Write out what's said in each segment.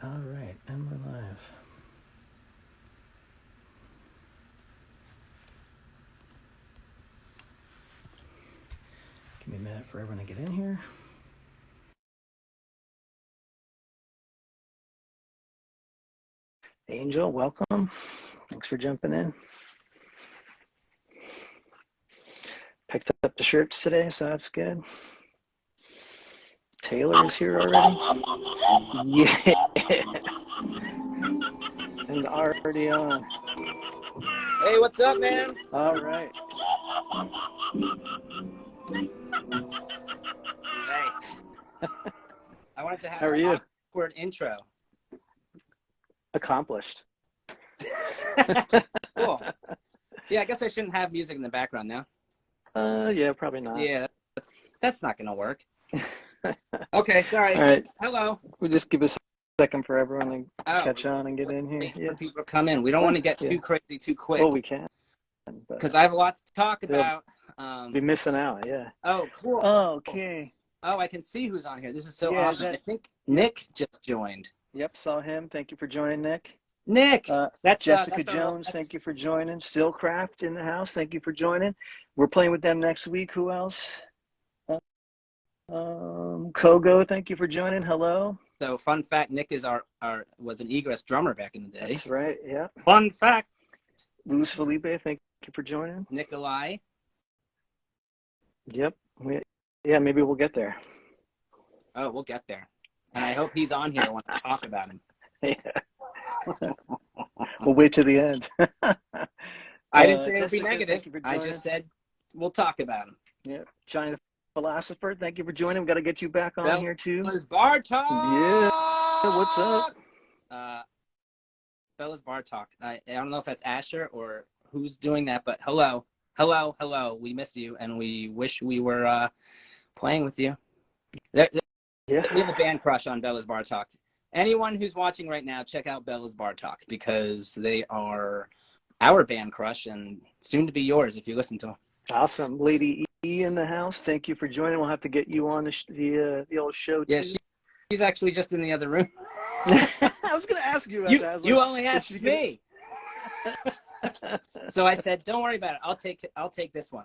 All right, and we're live. Give me a minute for everyone to get in here. Angel, welcome. Thanks for jumping in. Picked up the shirts today, so that's good. Taylor is here already. Yeah. And already on. Hey, what's up, man? All right. Hey. I wanted to How have are an you? awkward intro. Accomplished. Cool. Yeah, I guess I shouldn't have music in the background now. Yeah, probably not. Yeah, that's not gonna work. Okay, sorry. All right. Hello. We'll just give a second for everyone to Oh, catch on and get in here. waiting Yeah. for people to come in. We don't want to get too crazy too quick. Well, we can. Because I have a lot to talk about. Be missing out, yeah. Oh, cool. Oh, okay. Oh, I can see who's on here. This is so Yeah, awesome. I think Nick just joined. Yep, saw him. Thank you for joining, Nick. Nick, Jessica Jones, thank you for joining. Stillcraft in the house, thank you for joining. We're playing with them next week. Who else? Kogo, thank you for joining. Hello. So, fun fact: Nick is was an Egress drummer back in the day. That's right. Yeah. Fun fact. Luis Felipe, thank you for joining. Nikolai. Yep. Yeah, maybe we'll get there. Oh, we'll get there. And I hope he's on here. I want to talk about him. Yeah. We'll wait to the end. I didn't say it would Jessica, be negative. I just said we'll talk about him. Yeah. Johnny the Philosopher, thank you for joining. We've got to get you back on here too. Bella's Bar Talk. Yeah. What's up? Bella's Bar Talk. I don't know if that's Asher or who's doing that, but hello. Hello, hello. We miss you, and we wish we were playing with you. Yeah. We have a band crush on Bella's Bar Talk. Anyone who's watching right now, check out Bella's Bar Talk because they are our band crush and soon to be yours if you listen to them. Awesome. Lady E in the house, thank you for joining. We'll have to get you on the old show too. Yeah, she's actually just in the other room. I was going to ask you about that. You only asked me. So I said, don't worry about it. I'll take this one.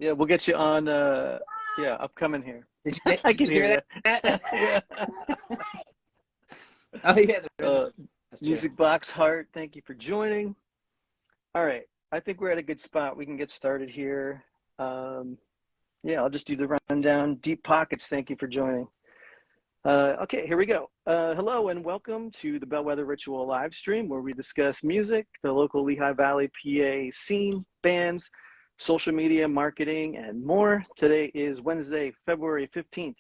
Yeah, we'll get you on upcoming here. I can hear that. Yeah. Oh yeah. Music Box Heart, thank you for joining. All right. I think we're at a good spot. We can get started here. I'll just do the rundown. Deep Pockets, thank you for joining. Okay, here we go. Hello and welcome to the Bellwether Ritual live stream where we discuss music, the local Lehigh Valley, PA scene, bands, social media, marketing, and more. Today is Wednesday, February 15th.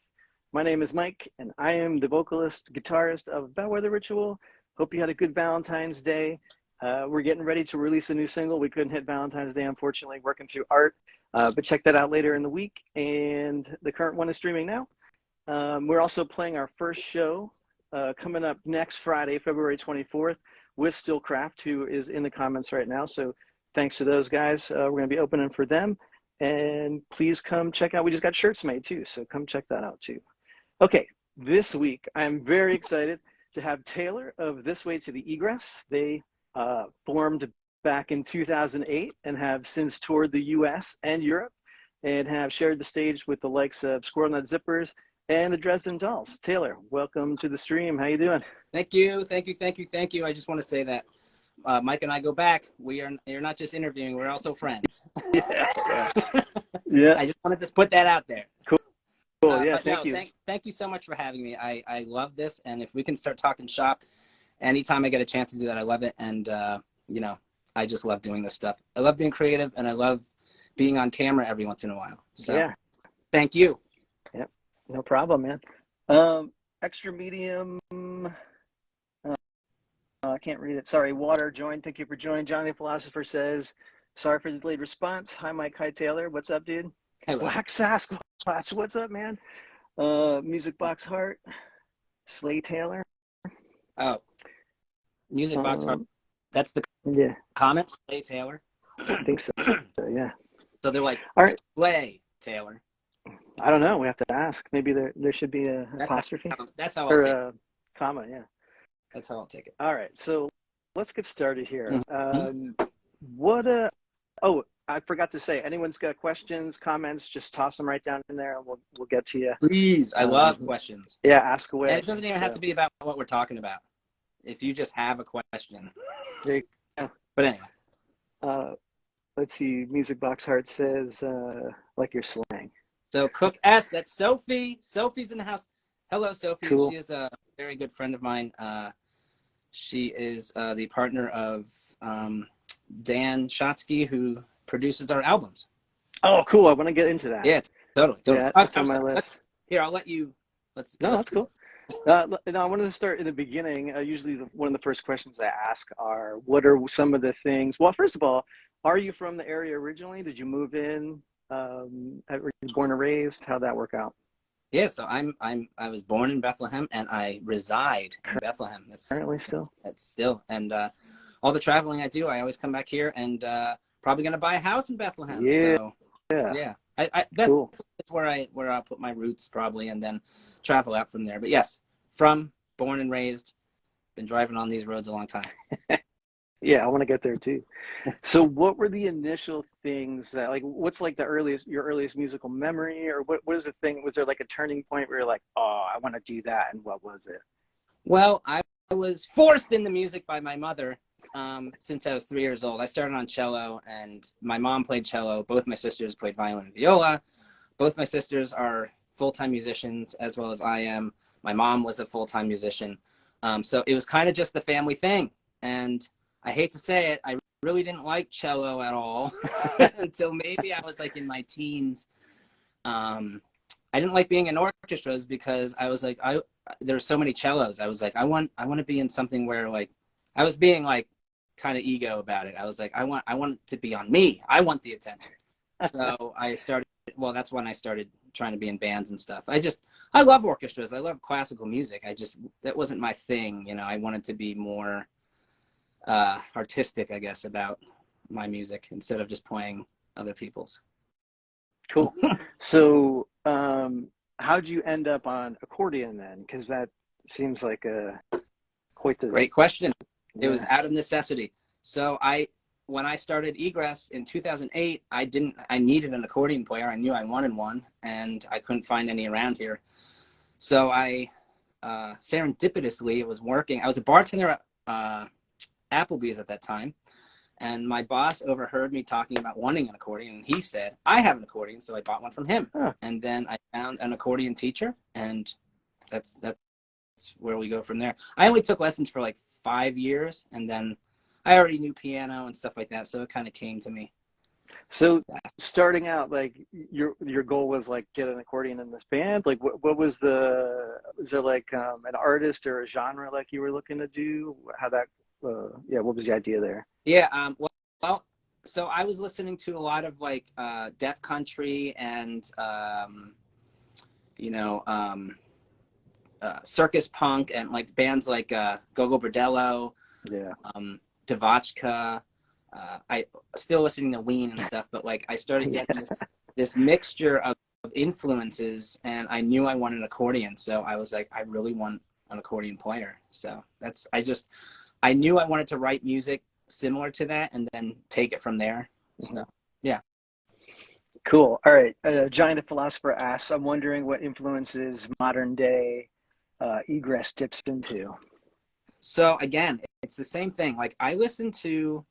My name is Mike, and I am the vocalist, guitarist of Bellwether Ritual. Hope you had a good Valentine's Day. We're getting ready to release a new single. We couldn't hit Valentine's Day, unfortunately, working through art, but check that out later in the week. And the current one is streaming now. We're also playing our first show coming up next Friday, February 24th, with Stillcraft, who is in the comments right now. So thanks to those guys. We're going to be opening for them. And please come check out. We just got shirts made too, so come check that out too. Okay, this week I'm very excited to have Taylor of This Way to the Egress. They formed back in 2008 and have since toured the US and Europe and have shared the stage with the likes of Squirrel Nut Zippers and the Dresden Dolls. Taylor, welcome to the stream. How you doing? Thank you. I just want to say that Mike and I go back. You're not just interviewing, we're also friends. Yeah. I just wanted to put that out there. Cool. Thank you. Thank you so much for having me. I love this, and if we can start talking shop anytime I get a chance to do that, I love it. And I just love doing this stuff. I love being creative, and I love being on camera every once in a while. So thank you. Yep, no problem, man. Extra medium. I can't read it. Sorry. Water joined. Thank you for joining. Johnny the Philosopher says, sorry for the delayed response. Hi, Mike. Hi, Taylor. What's up, dude? Hello. Black Sasquatch. What's up, man? Music Box Heart. Slay Taylor. Oh, Music Box Heart. That's the comments. Slay Taylor. I think so. Yeah. So they're like, all right. Slay Taylor. I don't know. We have to ask. Maybe there should be a apostrophe. That's how I'll take it. comma, yeah. That's how I'll take it. All right, so let's get started here. Mm-hmm. Oh, I forgot to say, anyone's got questions, comments, just toss them right down in there, and we'll get to you. Please, I love questions. Yeah, ask away. And it doesn't even have to be about what we're talking about. If you just have a question. There you go. But anyway. Let's see, Music Box Heart says, like your slang. So Cook S, that's Sophie. Sophie's in the house. Hello, Sophie. Cool. She is a very good friend of mine. She is the partner of Dan Shotsky, who produces our albums. Oh, cool. I want to get into that. Yeah, totally. Yeah, that's on my list. Here, I'll let you. No, that's cool. I wanted to start in the beginning. Usually one of the first questions I ask are, what are some of the things? Well, first of all, are you from the area originally? Did you move in? Were you born and raised? How'd that work out? Yeah, so I was born in Bethlehem and I reside in Bethlehem. That's currently still. That's still, and all the traveling I do, I always come back here and probably gonna buy a house in Bethlehem. Yeah, so, yeah. That's cool. where I'll put my roots probably, and then travel out from there. But yes, born and raised, been driving on these roads a long time. Yeah, I want to get there too. So what were the initial things that, like, what's like your earliest musical memory, or what is the thing? Was there like a turning point where you're like, oh, I want to do that, and what was it? Well, I was forced into music by my mother since I was 3 years old. I started on cello, and my mom played cello. Both my sisters played violin and viola. Both my sisters are full-time musicians, as well as I am. My mom was a full-time musician. So it was kind of just the family thing. And I hate to say it, I really didn't like cello at all until maybe I was like in my teens. I didn't like being in orchestras because I was like, there were so many cellos. I was like, I want to be in something where, like, I was being like kind of ego about it. I was like, I want it to be on me. I want the attention. So that's when I started trying to be in bands and stuff. I love orchestras. I love classical music. That wasn't my thing. You know, I wanted to be more artistic, I guess, about my music instead of just playing other people's. Cool. So how'd you end up on accordion then? Because that seems like quite the great question. Yeah. It was out of necessity. So when I started Egress in 2008, I needed an accordion player. I knew I wanted one, and I couldn't find any around here. So I serendipitously was working. I was a bartender at Applebee's at that time, and my boss overheard me talking about wanting an accordion, and he said, I have an accordion, so I bought one from him. And then I found an accordion teacher, and that's where we go from there. I only took lessons for like 5 years, and then I already knew piano and stuff like that, so it kind of came to me. So starting out, like, your goal was like get an accordion in this band. Like, what was there like an artist or a genre like you were looking to do? How that what was the idea there? Yeah, well, so I was listening to a lot of like Death Country and circus punk and like bands like Gogo Bordello, Devotchka. I still listening to Ween and stuff, but like I started getting this mixture of influences, and I knew I wanted an accordion, so I was like, I really want an accordion player. So I knew I wanted to write music similar to that and then take it from there. So, yeah. Cool. All right. Johnny the Philosopher asks, I'm wondering what influences modern day Egress dips into. So again, it's the same thing. Like I listen to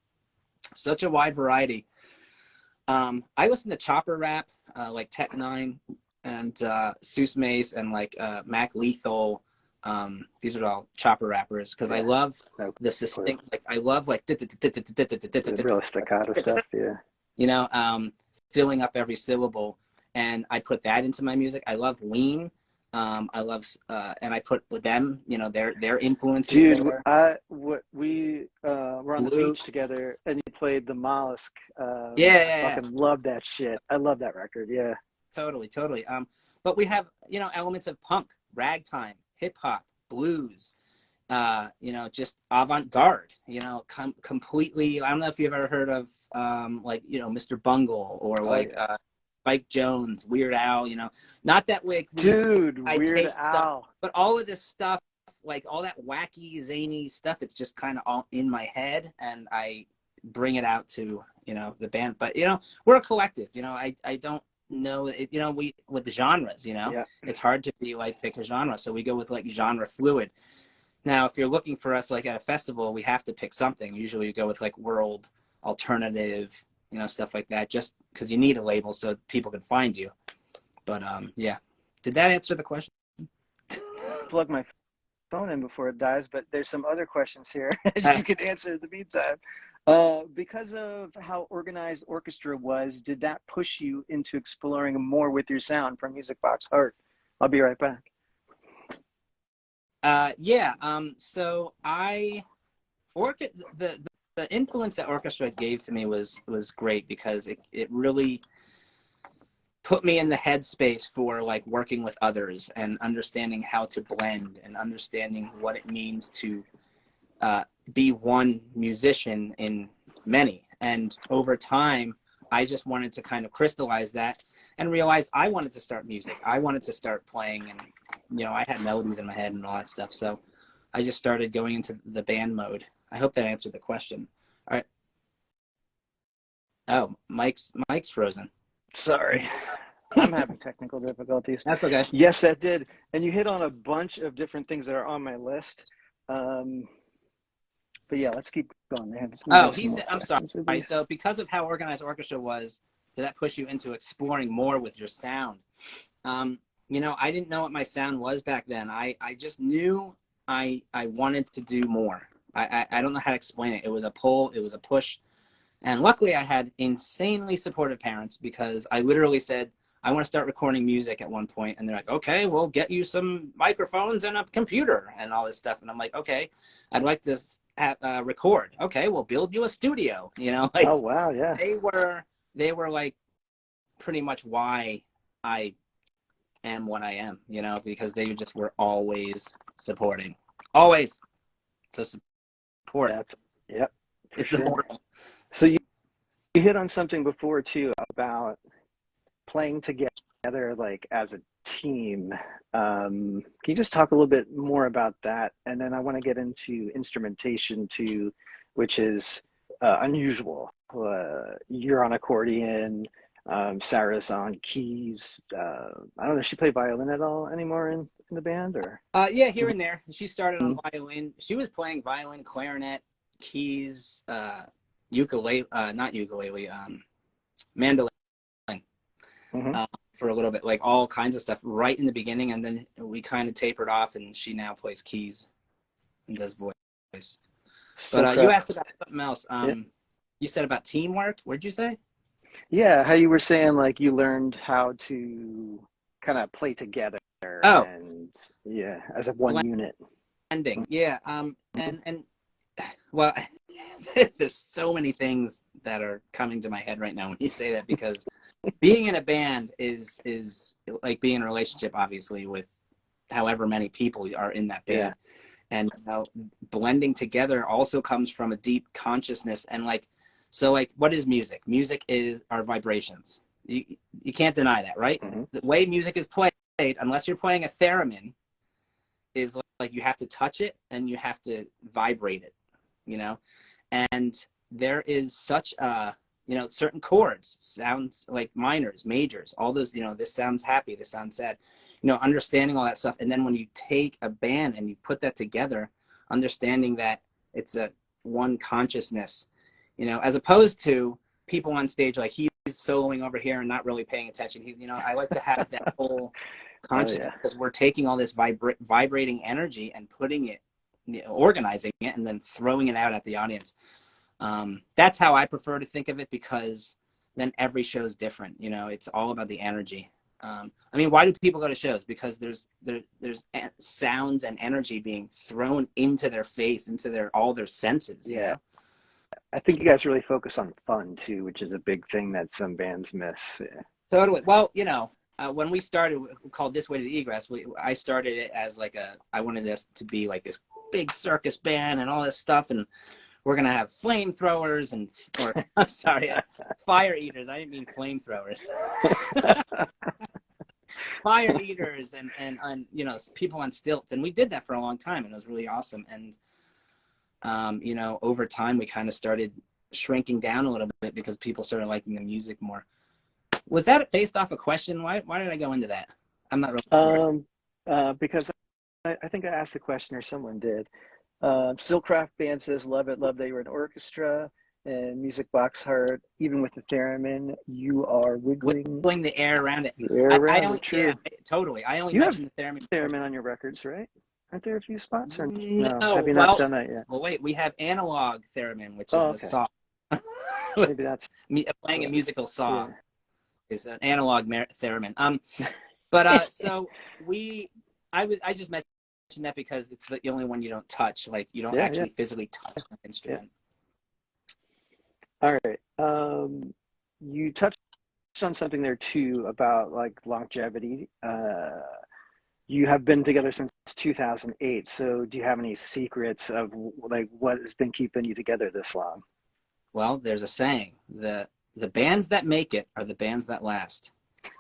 such a wide variety. I listen to chopper rap, like Tech Nine and Seuss Mace and like Mac Lethal. These are all chopper rappers because I love the succinct. Like I love like real staccato stuff. Yeah. You know, filling up every syllable, and I put that into my music. I love Ween. I love and I put with them, you know, their influences. Dude, there. We were on the beach together, and you played the Mollusk. I fucking love that shit. I love that record. Yeah. Totally. But we have, you know, elements of punk, ragtime, hip hop, blues, you know, just avant-garde, you know, completely. I don't know if you've ever heard of like, you know, Mr. Bungle or Spike Jones, Weird Al, you know, not that way. Dude, Weird Al. Stuff, but all of this stuff like all that wacky, zany stuff, it's just kind of all in my head, and I bring it out to, you know, the band. But, you know, we're a collective, you know, I don't know, you know, we, with the genres, you know, Yeah. it's hard to be like, pick a genre. So we go with like genre fluid. Now, if you're looking for us like at a festival, we have to pick something. Usually you go with like world, alternative, you know, stuff like that, just because you need a label so people can find you. But yeah. Did that answer the question? Plug my phone in before it dies, but there's some other questions here you can answer in the meantime. Because of how organized orchestra was, did that push you into exploring more with your sound from Music Box Art? I'll be right back. Yeah. So the influence that orchestra gave to me was great, because it really put me in the headspace for like working with others and understanding how to blend and understanding what it means to be one musician in many. And over time, I just wanted to kind of crystallize that and realize I wanted to start music. I wanted to start playing, and, you know, I had melodies in my head and all that stuff. So I just started going into the band mode. I hope that answered the question. All right. Oh, Mike's frozen. Sorry. I'm having technical difficulties. That's okay. Yes, that did. And you hit on a bunch of different things that are on my list. But yeah, let's keep going. Oh, he said, I'm sorry. So because of how organized orchestra was, did that push you into exploring more with your sound? You know, I didn't know what my sound was back then. I just knew I wanted to do more. I don't know how to explain it. It was a pull, it was a push. And luckily I had insanely supportive parents, because I literally said, I want to start recording music at one point. And they're like, okay, we'll get you some microphones and a computer and all this stuff. And I'm like, okay, I'd like to record. Okay, we'll build you a studio. You know, like, oh wow, yeah. They were like pretty much why I am what I am, you know, because they just were always supporting. Always. So support. Yep. It's the moral. So you hit on something before too about playing together like as a team. Can you just talk a little bit more about that? And then I want to get into instrumentation too, which is unusual. You're on accordion, Sarah's on keys. I don't know, does she play violin at all anymore in the band, or? Yeah, here and there. She started on violin. She was playing violin, clarinet, keys, ukulele, not ukulele, mandolin, for a little bit, like all kinds of stuff right in the beginning. And then we kind of tapered off, and she now plays keys and does voice. But you asked about something else. You said about teamwork. What did you say? Yeah, how you were saying like you learned how to kind of play together. Oh, and yeah, as a one unit. Blending. Yeah. And well, there's so many things that are coming to my head right now when you say that, because being in a band is like being in a relationship, obviously, with however many people are in that band. Yeah. And you know, blending together also comes from a deep consciousness. And like, so like, what is music? Music is our vibrations. You can't deny that, right? The way music is played, unless you're playing a theremin, is like you have to touch it and you have to vibrate it, you know? And there is such a, you know, certain chords, sounds like minors, majors, all those, you know, this sounds happy, this sounds sad, you know, understanding all that stuff. And then when you take a band and you put that together, understanding that it's a one consciousness, you know, as opposed to people on stage, like he's soloing over here and not really paying attention. You know, I like to have that whole consciousness, because we're taking all this vibrating energy and putting it, you know, organizing it, and then throwing it out at the audience. That's how I prefer to think of it, because then every show is different. You know, it's all about the energy. I mean, why do people go to shows? Because there's sounds and energy being thrown into their face, into all their senses. Yeah. You know? I think you guys really focus on fun too, which is a big thing that some bands miss. Yeah. Totally. Well, you know, when we started, we called This Way to the Egress, I started it as like I wanted this to be like this big circus band and all this stuff, and we're gonna have flamethrowers or I'm sorry, fire eaters. I didn't mean flamethrowers. fire eaters and you know, people on stilts, and we did that for a long time, and it was really awesome. And you know, over time we kind of started shrinking down a little bit because people started liking the music more. Was that based off a question? Why did I go into that? I'm not really sure. Because I think I asked the question, or someone did. Stillcraft Band says, love it, love that you're an orchestra. And Music Box Heart, even with the theremin, you are wiggling the air around it. The air around I only, it, true. Yeah, totally. I only you mentioned the have theremin on your records, right? Aren't there a few spots? Or no? Have you not done that yet? Well, wait, we have analog theremin, which is a saw. Maybe that's playing a musical saw is an analog theremin. But so I just mentioned that because it's the only one you don't touch. Like you don't actually physically touch the instrument. All right. You touched on something there too about like longevity. You have been together since 2008. So do you have any secrets of like what has been keeping you together this long? Well, there's a saying: the bands that make it are the bands that last.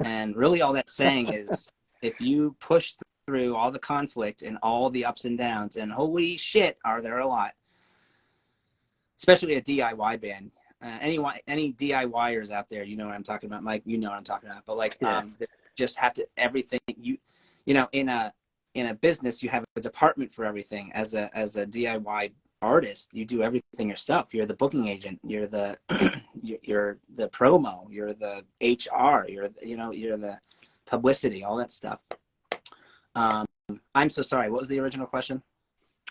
And really all that's saying is if you push through all the conflict and all the ups and downs, and holy shit, are there a lot, especially a DIY band. Any DIYers out there, you know what I'm talking about, Mike. You know what I'm talking about. But like, just have to everything. You know, in a business, you have a department for everything. As a DIY artist, you do everything yourself. You're the booking agent. You're the you're the promo. You're the HR. You're the publicity. All that stuff. I'm so sorry. What was the original question?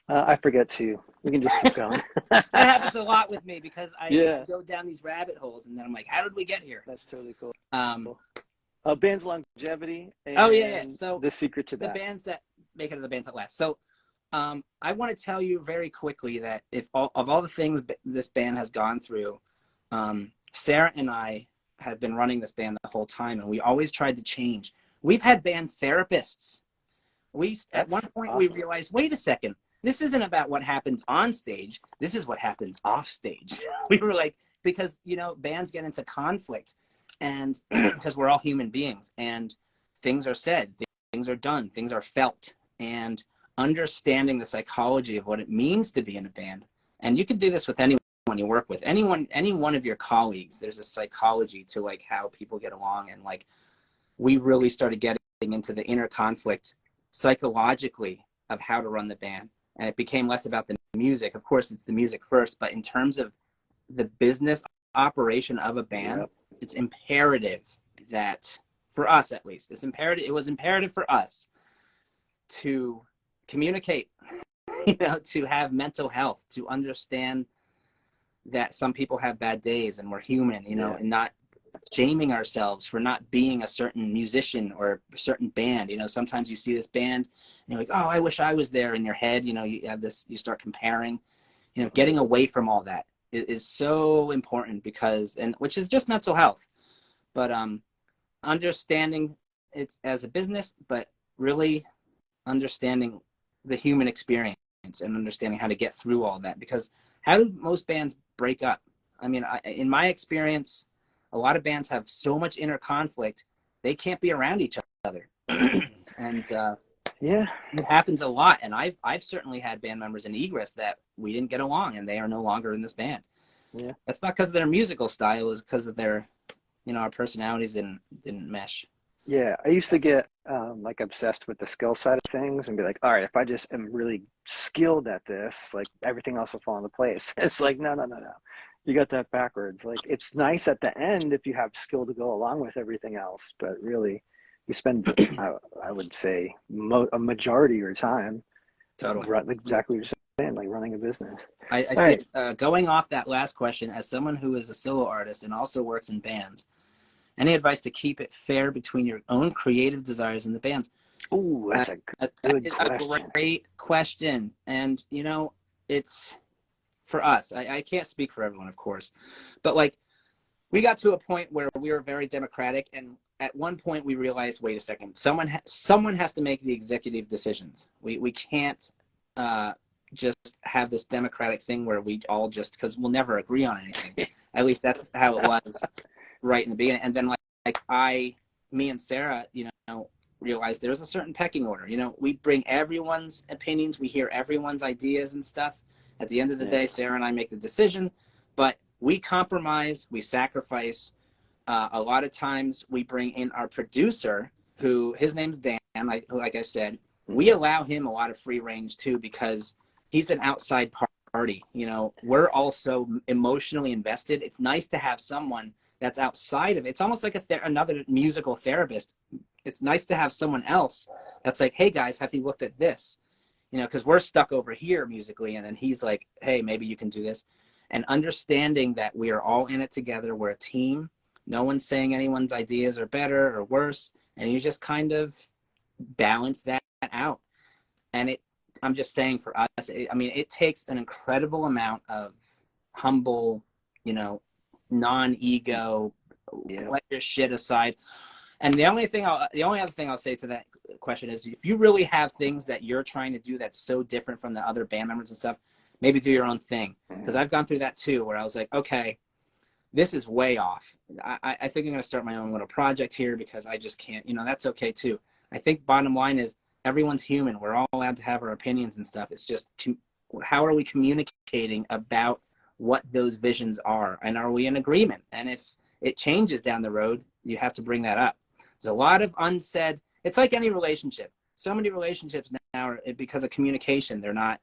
I forget too. We can just keep going. That happens a lot with me because I go down these rabbit holes and then I'm like, how did we get here? That's totally cool. Band's longevity. And So the secret to that. The bands that make it are the bands that last. So I want to tell you very quickly that if of all the things this band has gone through, Sarah and I have been running this band the whole time, and we always tried to change. We've had band therapists. At one point we realized, wait a second, this isn't about what happens on stage. This is what happens off stage. We were like, because, you know, bands get into conflict and because we're all human beings and things are said, things are done, things are felt, and understanding the psychology of what it means to be in a band. And you can do this with anyone you work with, any one of your colleagues. There's a psychology to like how people get along. And like, we really started getting into the inner conflict psychologically of how to run the band. And it became less about the music. Of course, it's the music first, but in terms of the business operation of a band, it's imperative that, for us at least, it was imperative for us to communicate, you know, to have mental health, to understand that some people have bad days and we're human, you know, and not shaming ourselves for not being a certain musician or a certain band. You know, sometimes you see this band and you're like, oh, I wish I was there in your head. You know, you have this, you start comparing, you know, getting away from all that is so important because, and which is just mental health, but understanding it as a business, but really understanding the human experience and understanding how to get through all that. Because how do most bands break up? I mean, in my experience, a lot of bands have so much inner conflict, they can't be around each other. And it happens a lot. And I've certainly had band members in Egress that we didn't get along and they are no longer in this band. Yeah. That's not because of their musical style, it's because of their, you know, our personalities didn't mesh. Yeah, I used to get like obsessed with the skill side of things and be like, all right, if I just am really skilled at this, like everything else will fall into place. It's like, no. You got that backwards. Like, it's nice at the end if you have skill to go along with everything else, but really you spend, I would say, a majority of your time exactly what you're saying, like running a business. I see. Right. Going off that last question, as someone who is a solo artist and also works in bands, any advice to keep it fair between your own creative desires and the band's? Oh, that's a great question. And, you know, it's for us. I can't speak for everyone, of course. But, like, we got to a point where we were very democratic. And at one point we realized, wait a second, someone has to make the executive decisions. We can't just have this democratic thing where we all just, because we'll never agree on anything. At least that's how it was right in the beginning. And then like I me and Sarah, realized there's a certain pecking order. We bring everyone's opinions, we hear everyone's ideas and stuff. At the end of the day, Sarah and I make the decision, but we compromise, we sacrifice. A lot of times we bring in our producer, who his name's Dan, like I said. We allow him a lot of free range too, because he's an outside party. We're also emotionally invested. It's nice to have someone that's outside of it. It's almost like another musical therapist. It's nice to have someone else that's like, hey guys, have you looked at this? Because we're stuck over here musically, and then he's like, hey, maybe you can do this. And understanding that we are all in it together, we're a team. No one's saying anyone's ideas are better or worse, and you just kind of balance that out. And I'm just saying, for us, it takes an incredible amount of humble, non-ego, let your shit aside. And the only other thing I'll say to that question is, if you really have things that you're trying to do that's so different from the other band members and stuff, maybe do your own thing. Because I've gone through that too, where I was like, okay, this is way off. I think I'm going to start my own little project here, because I just can't, that's okay too. I think bottom line is, everyone's human. We're all allowed to have our opinions and stuff. It's just, how are we communicating about what those visions are? And are we in agreement? And if it changes down the road, you have to bring that up. There's a lot of unsaid. It's like any relationship. So many relationships now are because of communication. They're not,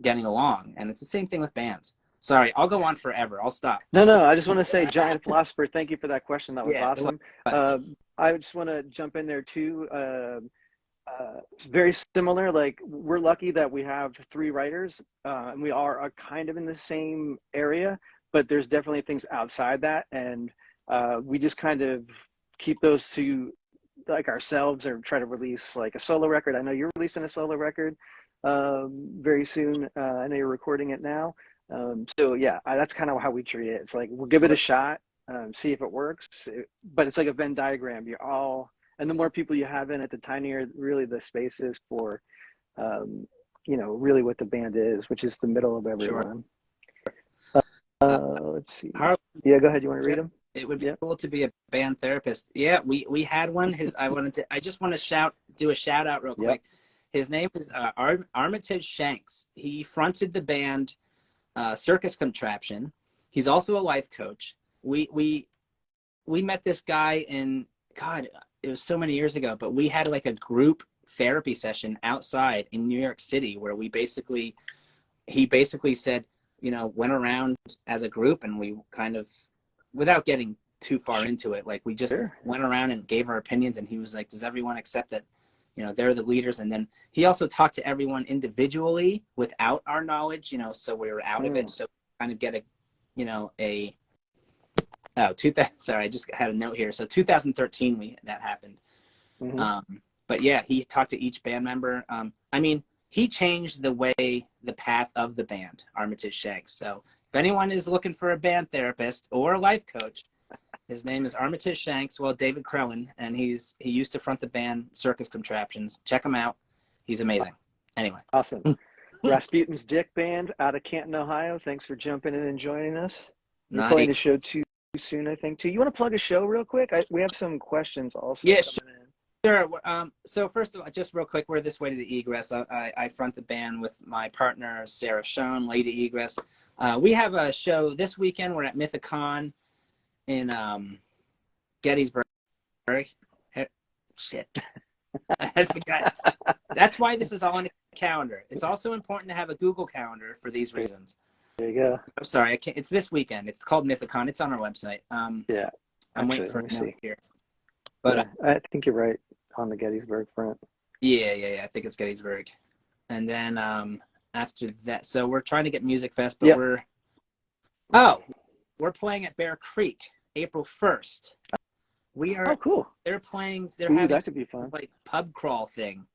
getting along. And it's the same thing with bands. Sorry, I'll go on forever. I'll stop. No, I just want to say, Giant Philosopher, thank you for that question. That was awesome. I just want to jump in there too. Very similar. Like, we're lucky that we have 3 writers, and we are kind of in the same area, but there's definitely things outside that. And we just kind of keep those to like ourselves, or try to release like a solo record. I know you're releasing a solo record very soon. I know you're recording it now. So yeah, that's kind of how we treat it. It's like, we'll give it a shot, see if it works. But it's like a Venn diagram. And the more people you have in it, the tinier really the space is for, really what the band is, which is the middle of everyone. Let's see. Yeah, go ahead. You want to read them? It would be cool to be a band therapist. Yeah, we had one. I just want to do a shout out real quick. His name is Armitage Shanks. He fronted the band Circus Contraption. He's also a life coach. We met this guy in, God, it was so many years ago, but we had like a group therapy session outside in New York City, where he basically said, went around as a group, and we kind of, without getting too far into it, like, we just went around and gave our opinions, and he was like, does everyone accept that, they're the leaders? And then he also talked to everyone individually without our knowledge, so we were out of it. So kind of get sorry, I just had a note here. So 2013, that happened. But yeah, he talked to each band member. He changed the path of the band, Armitage Shanks. So if anyone is looking for a band therapist or a life coach, his name is Armitage Shanks. Well, David Crellin, and he used to front the band Circus Contraptions. Check him out. He's amazing. Anyway. Awesome. Rasputin's Dick Band out of Canton, Ohio. Thanks for jumping in and joining us. You're playing a show too soon, I think, too. You want to plug a show real quick? We have some questions also. Yes. Sure. So first of all, just real quick, we're this way to the Egress. I front the band with my partner, Sarah Schoen, Lady Egress. We have a show this weekend. We're at Mythicon in Gettysburg. Shit. I forgot. That's why this is all on a calendar. It's also important to have a Google Calendar for these reasons. There you go. I'm sorry. I can't, it's this weekend. It's called Mythicon. It's on our website. Yeah. I'm waiting for a note here. But I think you're right on the Gettysburg front. Yeah. I think it's Gettysburg. And then after that, so we're trying to get Music Fest, but we're playing at Bear Creek April 1st. We are. Oh, cool. They're playing. They're having that could be fun. Like pub crawl thing,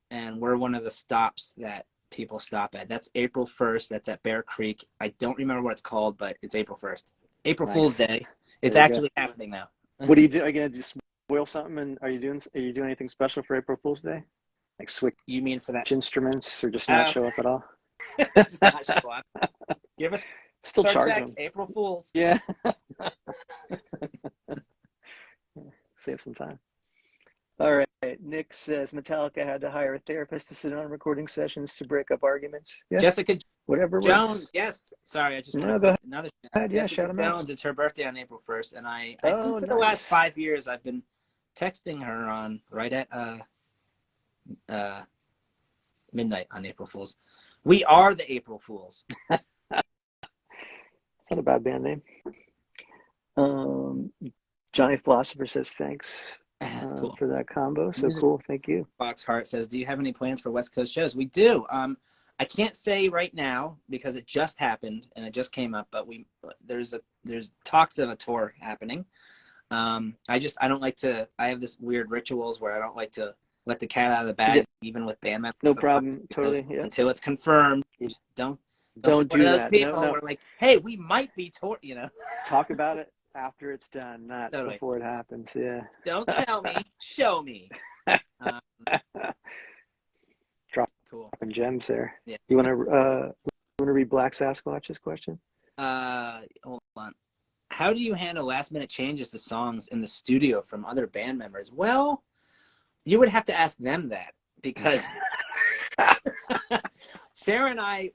and we're one of the stops that people stop at. That's April 1st. That's at Bear Creek. I don't remember what it's called, but it's April 1st. April Fool's Day. It's actually happening now. What do you do? Are you gonna just spoil something? And are you doing anything special for April Fool's Day? Like switch? You mean for that instruments, or just not show up at all? Just not show up. Give us still charge them. April Fools. Yeah. save some time. All right. Nick says Metallica had to hire a therapist to sit on recording sessions to break up arguments. Yeah. Jessica Whatever Jones, works. yes. Sorry, I just No, want go to another ahead. Yeah, Jessica shout him out. Jones. It's her birthday on April 1st, and I think Oh, for the last nice. 5 years I've been texting her on right at midnight on April Fools. We are the April Fools. It's not a bad band name. Johnny Philosopher says thanks Cool. for that combo. So cool. Thank you. Foxheart says, do you have any plans for West Coast shows? We do. I can't say right now because it just happened and it just came up, but there's talks of a tour happening. I don't like to, I have this weird rituals where I don't like to let the cat out of the bag, even with band members. No problem. Totally. Yeah. Until it's confirmed. Don't do one of those that. people No. We're like, hey, we might be Talk about it after it's done, not totally. Before it happens. Yeah. Don't tell me, show me. Dropping gems there. Yeah. You want to read Black Sasquatch's question? Hold on. How do you handle last minute changes to songs in the studio from other band members? Well, you would have to ask them that because Sarah and I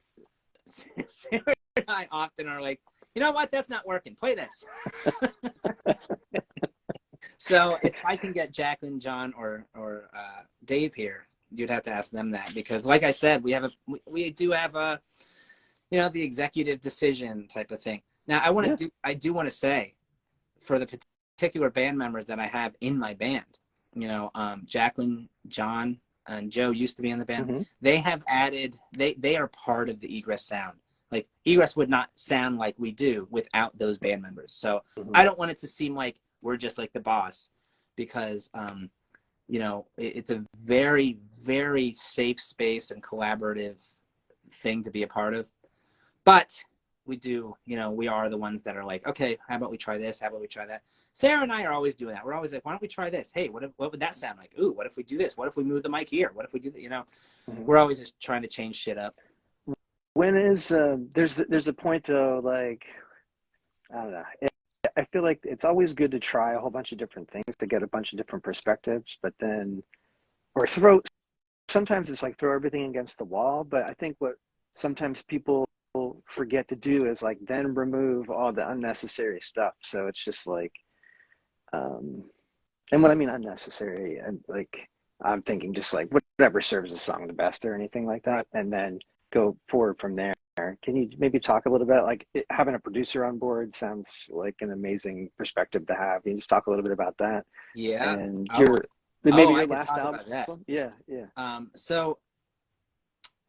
often are like, you know what? That's not working. Play this. So if I can get Jacqueline, John, or Dave here, you'd have to ask them that because, like I said, we do have a, the executive decision type of thing. Now I do want to say, for the particular band members that I have in my band, Jacqueline, John, and Joe used to be in the band. Mm-hmm. They have added. They are part of the Egress sound. Like Egress would not sound like we do without those band members. So I don't want it to seem like we're just like the boss, because it's a very, very safe space and collaborative thing to be a part of. But we do, we are the ones that are like, okay, how about we try this? How about we try that? Sarah and I are always doing that. We're always like, why don't we try this? Hey, what would that sound like? Ooh, what if we do this? What if we move the mic here? What if we do that? We're always just trying to change shit up. When is there's a point though, like, I don't know. I feel like it's always good to try a whole bunch of different things to get a bunch of different perspectives, but then, sometimes it's like throw everything against the wall. But I think what sometimes people forget to do is like then remove all the unnecessary stuff. So it's just like, and what I mean unnecessary, and like I'm thinking just like whatever serves the song the best or anything like that, and then go forward from there. Can you maybe talk a little bit, like having a producer on board sounds like an amazing perspective to have. Can you just talk a little bit about that? Yeah. And your last album. Yeah. So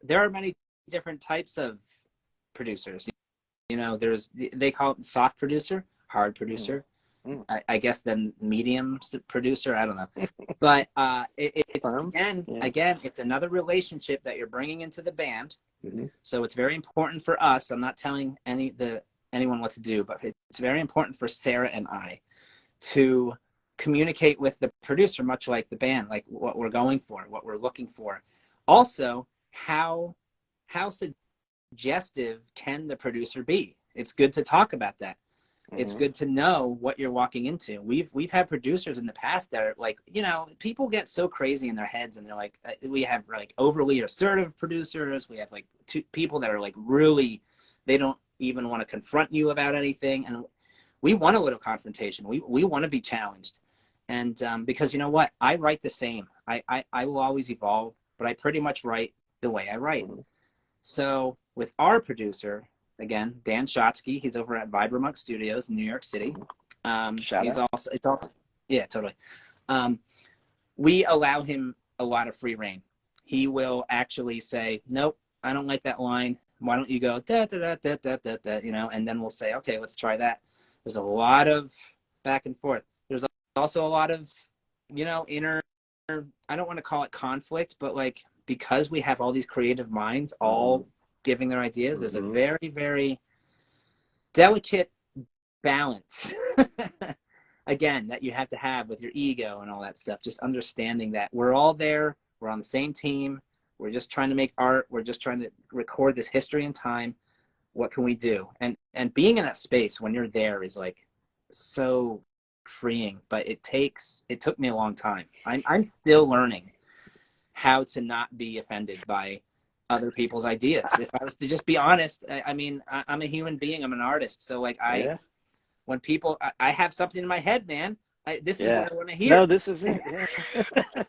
there are many different types of producers. They call it soft producer, hard producer. I guess then medium producer. I don't know, but it's again, it's another relationship that you're bringing into the band. So it's very important for us. I'm not telling anyone what to do, but it's very important for Sarah and I to communicate with the producer, much like the band, like what we're going for, what we're looking for. Also, how suggestive can the producer be? It's good to talk about that. It's good to know what you're walking into. We've had producers in the past that are like, people get so crazy in their heads, and they're like, we have like overly assertive producers. We have like two people that are like really, they don't even want to confront you about anything. And we want a little confrontation. We want to be challenged. And because you know what, I write the same. I will always evolve, but I pretty much write the way I write. So with our producer, again, Dan Shotsky, he's over at Vibramonk Studios in New York City. Yeah, totally. We allow him a lot of free reign. He will actually say, nope, I don't like that line. Why don't you go da da da da da da da, and then we'll say, okay, let's try that. There's a lot of back and forth. There's also a lot of, inner, I don't want to call it conflict, but like, because we have all these creative minds all giving their ideas, there's a very, very delicate balance again that you have to have with your ego and all that stuff. Just understanding that we're all there, we're on the same team, we're just trying to make art, we're just trying to record this history in time. What can we do? And being in that space when you're there is like so freeing, but it took me a long time. I'm still learning how to not be offended by other people's ideas. If I was to just be honest, I mean, I'm a human being. I'm an artist. So like when people, I have something in my head, man, this is what I want to hear. No, this is it. Yeah.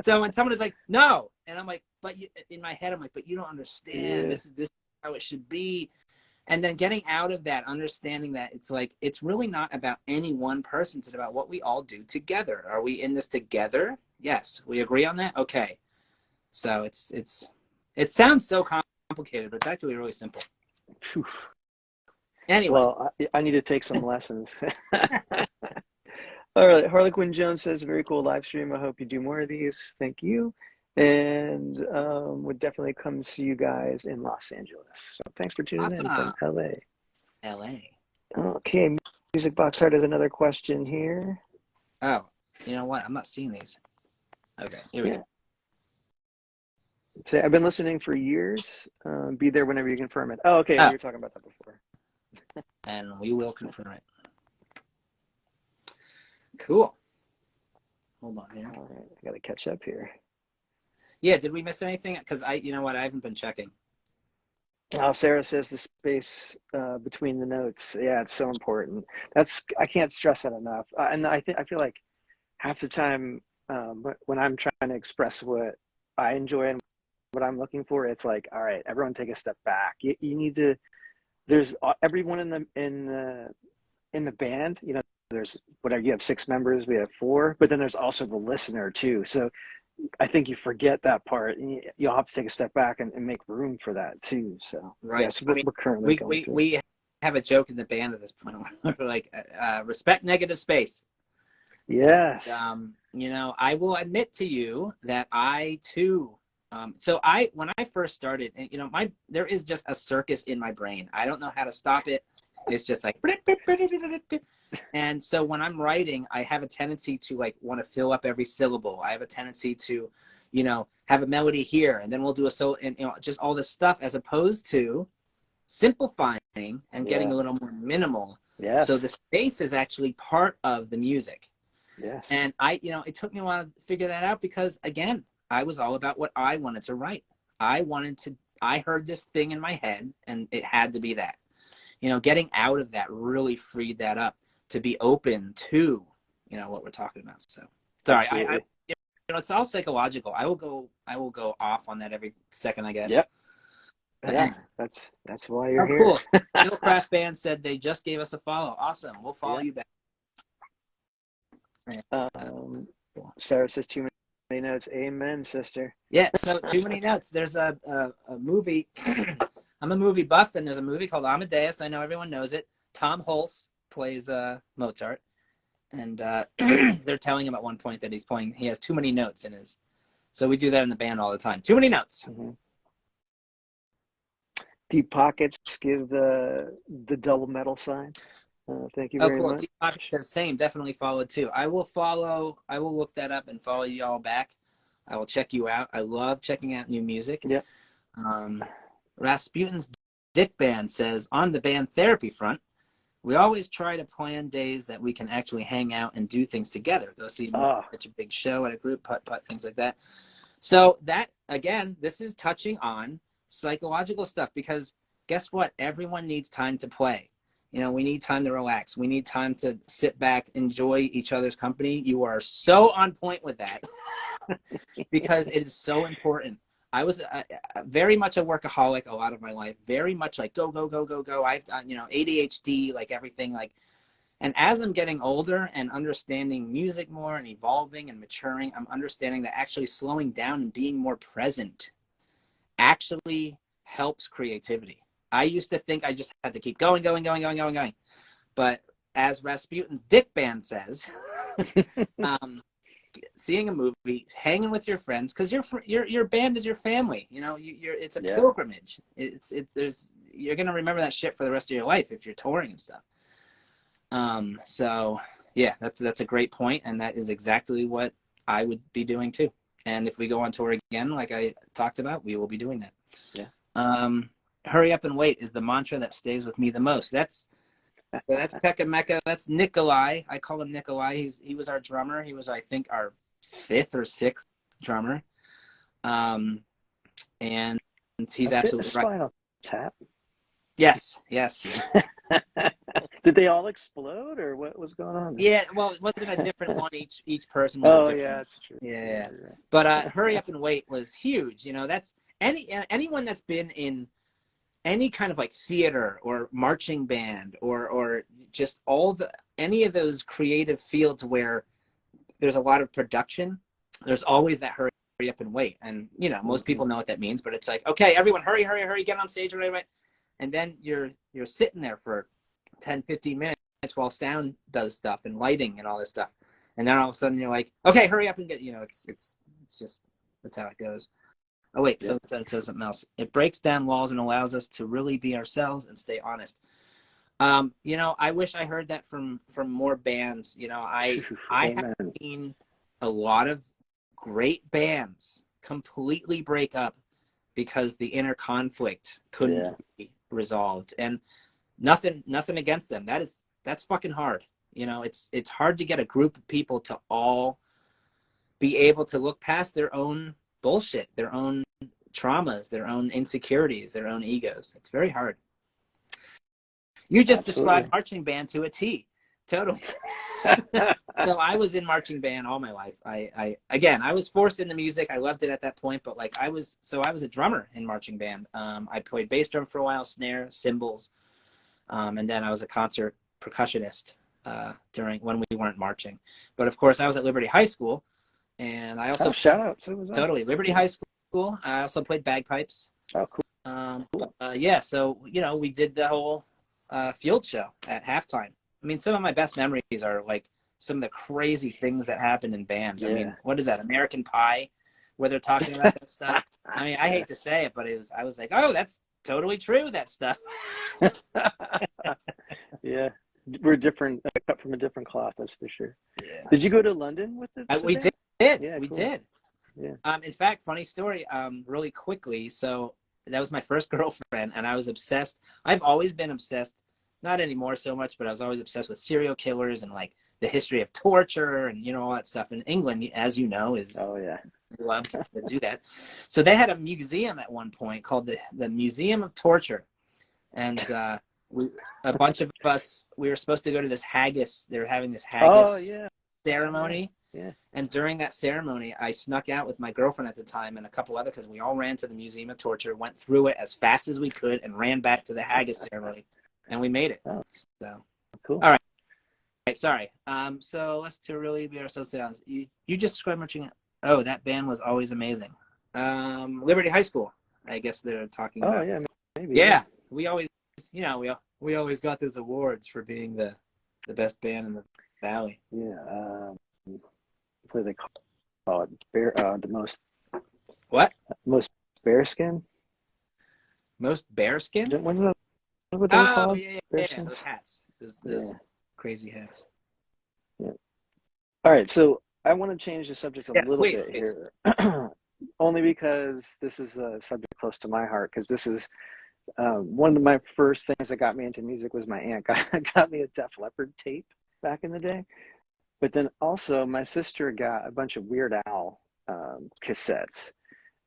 So when someone is like, no, and I'm like, but in my head, I'm like, but you don't understand. Yeah. This is how it should be. And then getting out of that, understanding that it's like, it's really not about any one person. It's about what we all do together. Are we in this together? Yes. We agree on that? Okay. So it sounds so complicated, but it's actually really simple. Whew. Anyway. Well, I need to take some lessons. All right. Harlequin Jones says, very cool live stream. I hope you do more of these. Thank you. And would definitely come see you guys in Los Angeles. So thanks for tuning in from LA. Okay. Music Box Art has another question here. Oh, you know what? I'm not seeing these. Okay. Here we go. So I've been listening for years. Be there whenever you confirm it. Oh, okay. We were talking about that before. And we will confirm it. Cool. Hold on here. All right. I got to catch up here. Yeah. Did we miss anything? Because you know what? I haven't been checking. Oh, Sarah says the space between the notes. Yeah, it's so important. I can't stress that enough. And I feel like half the time when I'm trying to express what I enjoy and what I'm looking for, it's like, all right, everyone take a step back. You need to. There's everyone in the band. You know, there's whatever, you have 6 members, we have 4, but then there's also the listener too. So I think you forget that part, and you'll have to take a step back and make room for that too. So right. Yeah, so we're currently going through. We have a joke in the band at this point. We're like, respect negative space. Yes. And, you know, I will admit to you that I too. When I first started, and you know, there is just a circus in my brain. I don't know how to stop it. It's just like, and so when I'm writing, I have a tendency to like want to fill up every syllable. I have a tendency to, you know, have a melody here, and then we'll do a solo, and you know, just all this stuff, as opposed to simplifying and getting a little more minimal. Yes. So the space is actually part of the music. Yes. And you know, it took me a while to figure that out because again, I was all about what I wanted to write. I heard this thing in my head and it had to be that. You know, getting out of that really freed that up to be open to, you know, what we're talking about. So sorry, you know, it's all psychological. I will go off on that every second I get. Yep. Yeah, that's why you're here. Cool. Steelcraft Band said they just gave us a follow. Awesome. We'll follow you back. Sarah says too many notes. Amen, sister. Yeah, so too many notes. There's a movie. I'm a movie buff, and there's a movie called Amadeus. I know everyone knows it. Tom Hulce plays Mozart, and they're telling him at one point that he has too many notes in his. So we do that in the band all the time. Too many notes. Mm-hmm. Deep Pockets give the double medal sign. Thank you very much. Deep Pockets says same. Definitely follow too. I will look that up and follow you all back. I will check you out. I love checking out new music. Yeah. Rasputin's Dick Band says, on the band therapy front, we always try to plan days that we can actually hang out and do things together. Go see such a big show at a group, putt, things like that. So that, again, this is touching on psychological stuff because guess what? Everyone needs time to play. You know, we need time to relax. We need time to sit back, enjoy each other's company. You are so on point with that because it is so important. I was very much a workaholic a lot of my life, very much like go. I've done, you know, ADHD, like everything, like, and as I'm getting older and understanding music more and evolving and maturing, I'm understanding that actually slowing down and being more present actually helps creativity. I used to think I just had to keep going. But as Rasputin's Dick Band says, seeing a movie, hanging with your friends, because your band is your family. You know, it's a pilgrimage. You're gonna remember that shit for the rest of your life if you're touring and stuff. So yeah, that's a great point, and that is exactly what I would be doing too. And if we go on tour again, like I talked about, we will be doing that. Yeah. Hurry up and wait is the mantra that stays with me the most. That's So that's Pekka Mecca. That's Nikolai. I call him Nikolai. He was our drummer. He was, I think, our fifth or sixth drummer. And he's A bit of absolutely right. Spinal Tap. Yes, yes. Did they all explode, or what was going on? Yeah, well, it wasn't a different one. Each person was a Oh, yeah, different. that's true. Yeah. You're But Hurry Up and Wait was huge. You know, that's anyone that's been in any kind of like theater or marching band or just any of those creative fields where there's a lot of production, there's always that hurry up and wait. And you know, most people know what that means, but it's like, okay, everyone hurry, hurry, hurry, get on stage, right, right. And then you're sitting there for 10, 15 minutes while sound does stuff and lighting and all this stuff. And then all of a sudden you're like, okay, hurry up and get, you know, it's just, that's how it goes. Oh, wait, so it says something else. It breaks down walls and allows us to really be ourselves and stay honest. You know, I wish I heard that from more bands. You know, I have seen a lot of great bands completely break up because the inner conflict couldn't be resolved. And nothing against them. That's fucking hard. You know, it's hard to get a group of people to all be able to look past their own bullshit, their own traumas, their own insecurities, their own egos. It's very hard. You just described marching band to a T. Totally. So I was in marching band all my life. I was forced into music. I loved it at that point, but like I was a drummer in marching band. I played bass drum for a while, snare, cymbals, and then I was a concert percussionist during when we weren't marching. But of course, I was at Liberty High School, and I also shout out. So was totally Liberty High School. I also played bagpipes. Oh, cool. Yeah, so you know, we did the whole field show at halftime. I mean, some of my best memories are like some of the crazy things that happened in band. I mean, what is that, American Pie, where they're talking about that stuff? I mean, I hate to say it, but I was like, oh, that's totally true, that stuff. Yeah, we're different, cut from a different cloth, that's for sure. Yeah. Did you go to London with the we band? did. Yeah, we cool. did. Yeah. In fact, funny story, really quickly. So that was my first girlfriend, and I was obsessed. I've always been obsessed, not anymore so much, but I was always obsessed with serial killers and like the history of torture and, you know, all that stuff. In England, as you know, is loved to do that. So they had a museum at one point called the Museum of Torture. And a bunch of us, we were supposed to go to this haggis. They were having this haggis ceremony. Yeah. And during that ceremony, I snuck out with my girlfriend at the time and a couple other, because we all ran to the Museum of Torture, went through it as fast as we could, and ran back to the haggis ceremony. And we made it. Oh. So cool. All right. Sorry. So let's to really be ourselves. You just described marching. Oh, that band was always amazing. Liberty High School, I guess they're talking about. Oh yeah, maybe. Yeah. We always, you know, we always got those awards for being the best band in the Valley. Yeah. What do they call it? The most. What? Most bearskin. Most bearskin? What they're called? Yeah. Those hats. Those crazy hats. Yeah. All right, so I want to change the subject a little bit here, only because this is a subject close to my heart. Because this is one of my first things that got me into music was my aunt got me a Def Leppard tape back in the day. But then also my sister got a bunch of Weird Al cassettes.